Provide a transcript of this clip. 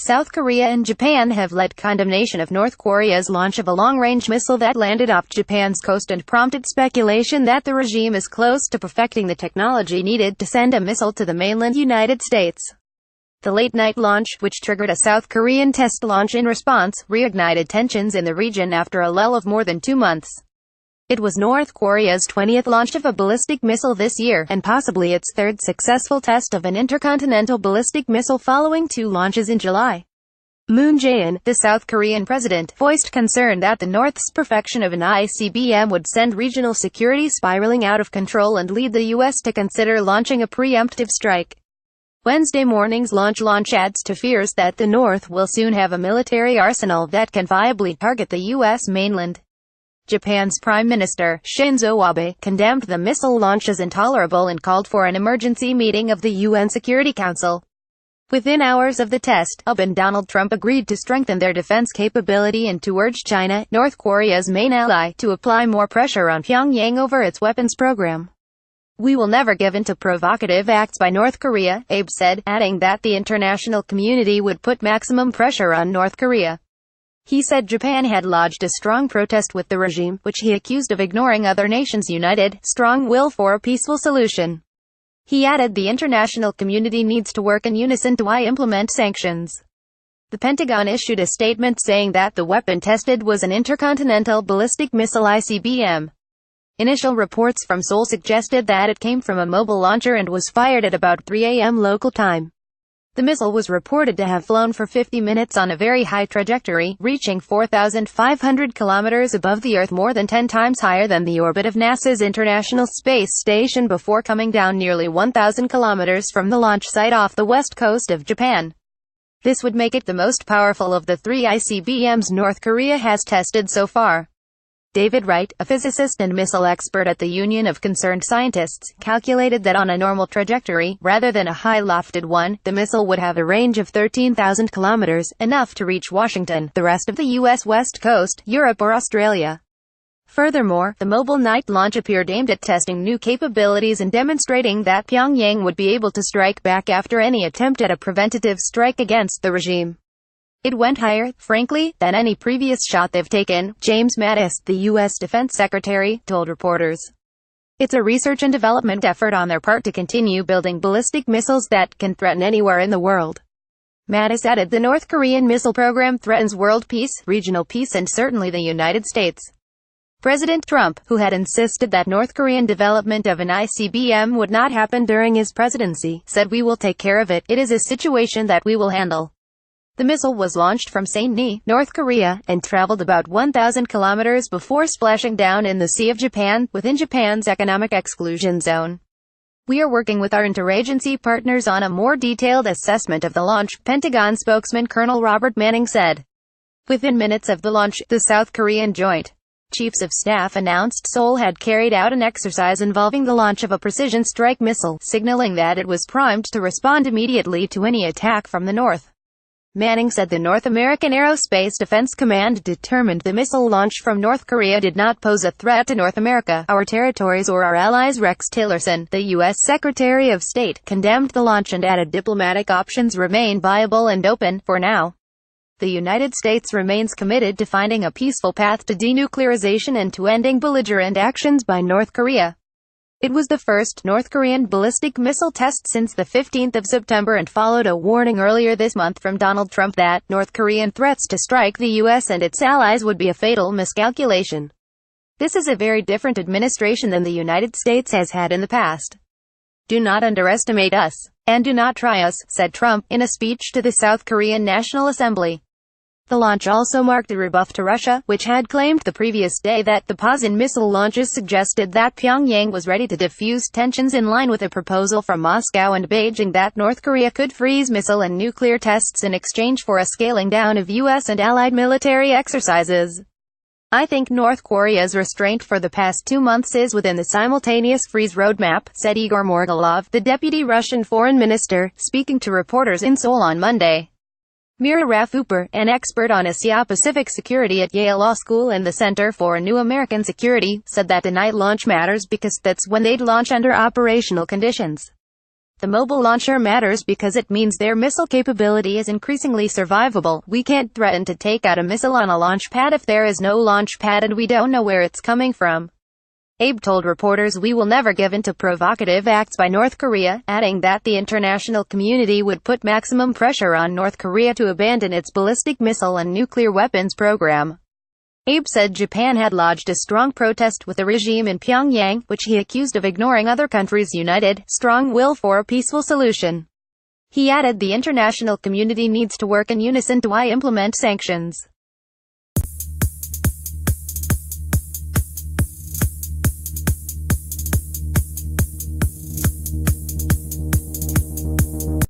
South Korea and Japan have led condemnation of North Korea's launch of a long-range missile that landed off Japan's coast and prompted speculation that the regime is close to perfecting the technology needed to send a missile to the mainland United States. The late-night launch, which triggered a South Korean test launch in response, reignited tensions in the region after a lull of more than 2 months. It was North Korea's 20th launch of a ballistic missile this year, and possibly its third successful test of an intercontinental ballistic missile following 2 launches in July. Moon Jae-in, the South Korean president, voiced concern that the North's perfection of an ICBM would send regional security spiraling out of control and lead the U.S. to consider launching a preemptive strike. Wednesday morning's launch adds to fears that the North will soon have a military arsenal that can viably target the U.S. mainland. Japan's Prime Minister, Shinzo Abe, condemned the missile launch as intolerable and called for an emergency meeting of the UN Security Council. Within hours of the test, Abe and Donald Trump agreed to strengthen their defense capability and to urge China, North Korea's main ally, to apply more pressure on Pyongyang over its weapons program. "We will never give in to provocative acts by North Korea," Abe said, adding that the international community would put maximum pressure on North Korea. He said Japan had lodged a strong protest with the regime, which he accused of ignoring other nations' united, strong will for a peaceful solution. He added the international community needs to work in unison to implement sanctions. The Pentagon issued a statement saying that the weapon tested was an intercontinental ballistic missile ICBM. Initial reports from Seoul suggested that it came from a mobile launcher and was fired at about 3 a.m. local time. The missile was reported to have flown for 50 minutes on a very high trajectory, reaching 4,500 kilometers above the Earth, more than 10 times higher than the orbit of NASA's International Space Station, before coming down nearly 1,000 kilometers from the launch site off the west coast of Japan. This would make it the most powerful of the 3 ICBMs North Korea has tested so far. David Wright, a physicist and missile expert at the Union of Concerned Scientists, calculated that on a normal trajectory, rather than a high-lofted one, the missile would have a range of 13,000 kilometers, enough to reach Washington, the rest of the U.S. West Coast, Europe or Australia. Furthermore, the mobile night launch appeared aimed at testing new capabilities and demonstrating that Pyongyang would be able to strike back after any attempt at a preventative strike against the regime. "It went higher, frankly, than any previous shot they've taken," James Mattis, the U.S. Defense Secretary, told reporters. "It's a research and development effort on their part to continue building ballistic missiles that can threaten anywhere in the world." Mattis added the North Korean missile program threatens world peace, regional peace and certainly the United States. President Trump, who had insisted that North Korean development of an ICBM would not happen during his presidency, said, "We will take care of it. It is a situation that we will handle." The missile was launched from Saint-Denis, North Korea, and traveled about 1,000 kilometers before splashing down in the Sea of Japan, within Japan's economic exclusion zone. "We are working with our interagency partners on a more detailed assessment of the launch," Pentagon spokesman Colonel Robert Manning said. Within minutes of the launch, the South Korean Joint Chiefs of Staff announced Seoul had carried out an exercise involving the launch of a precision strike missile, signaling that it was primed to respond immediately to any attack from the north. Manning said the North American Aerospace Defense Command determined the missile launch from North Korea did not pose a threat to North America, our territories or our allies. Rex Tillerson, the U.S. Secretary of State, condemned the launch and added diplomatic options remain viable and open, for now. The United States remains committed to finding a peaceful path to denuclearization and to ending belligerent actions by North Korea. It was the first North Korean ballistic missile test since the 15th of September and followed a warning earlier this month from Donald Trump that North Korean threats to strike the U.S. and its allies would be a fatal miscalculation. "This is a very different administration than the United States has had in the past. Do not underestimate us, and do not try us," said Trump, in a speech to the South Korean National Assembly. The launch also marked a rebuff to Russia, which had claimed the previous day that the pause in missile launches suggested that Pyongyang was ready to defuse tensions in line with a proposal from Moscow and Beijing that North Korea could freeze missile and nuclear tests in exchange for a scaling down of U.S. and allied military exercises. "I think North Korea's restraint for the past 2 months is within the simultaneous freeze roadmap," said Igor Morgulov, the deputy Russian foreign minister, speaking to reporters in Seoul on Monday. Mira Rafooper, an expert on Asia-Pacific security at Yale Law School and the Center for New American Security, said that the night launch matters because that's when they'd launch under operational conditions. The mobile launcher matters because it means their missile capability is increasingly survivable. We can't threaten to take out a missile on a launch pad if there is no launch pad and we don't know where it's coming from. Abe told reporters, "We will never give in to provocative acts by North Korea," adding that the international community would put maximum pressure on North Korea to abandon its ballistic missile and nuclear weapons program. Abe said Japan had lodged a strong protest with the regime in Pyongyang, which he accused of ignoring other countries' united, strong will for a peaceful solution. He added the international community needs to work in unison to implement sanctions.